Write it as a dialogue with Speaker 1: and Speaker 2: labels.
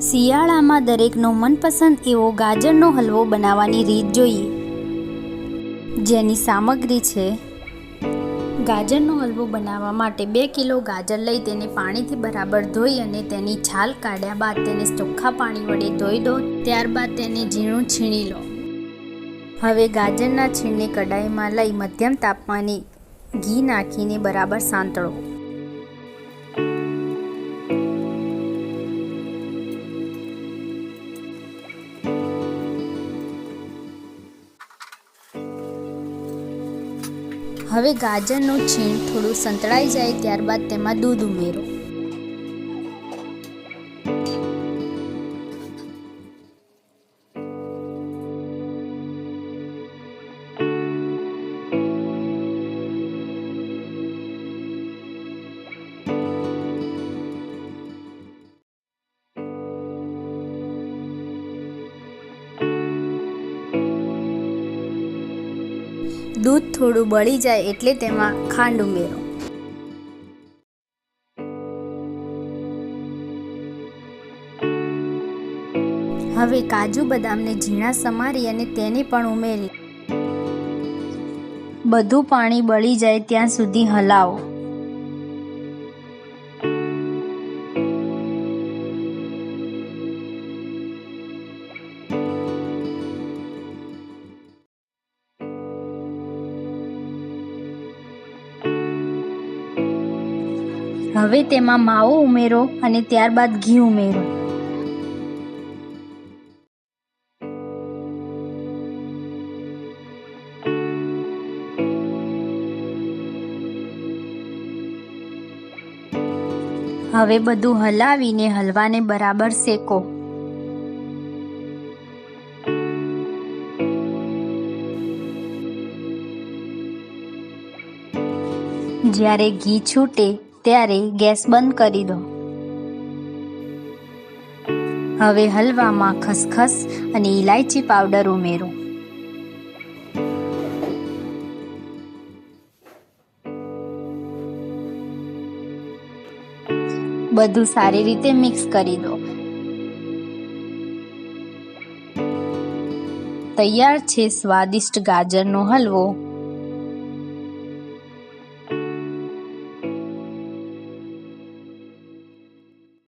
Speaker 1: શિયાળામાં દરેકનો મનપસંદ એવો ગાજરનો હલવો બનાવવાની રીત જોઈએ, જેની સામગ્રી છે. ગાજરનો હલવો બનાવવા માટે 2 કિલો ગાજર લઈ તેને પાણીથી બરાબર ધોઈ અને તેની છાલ કાઢ્યા બાદ તેને ચોખ્ખા પાણી વડે ધોઈ દો. ત્યારબાદ તેને ઝીણું છીણી લો. હવે ગાજરના છીણને કડાઈમાં લઈ મધ્યમ તાપમાને ઘી નાખીને બરાબર સાંતળો. હવે ગાજરનું છીણ થોડું સંતળાઈ જાય ત્યારબાદ તેમાં દૂધ ઉમેરો. દૂધ થોડું બળી જાય એટલે તેમાં ખાંડ ઉમેરો. હવે કાજુ બદામને ઝીણા સમારી અને તેને પણ ઉમેરી બધું પાણી બળી જાય ત્યાં સુધી હલાવો. હવે તેમાં માવો ઉમેરો અને ત્યારબાદ ઘી ઉમેરો. હવે બધું હલાવીને હલવાને બરાબર શેકો. જ્યારે ઘી છૂટે ત્યારે ગેસ બંધ કરી દો. હવે હલવામાં ખસખસ અને ઇલાયચી પાવડર ઉમેરો. બધું સારી રીતે મિક્સ કરી દો. તૈયાર છે સ્વાદિષ્ટ ગાજરનો હલવો.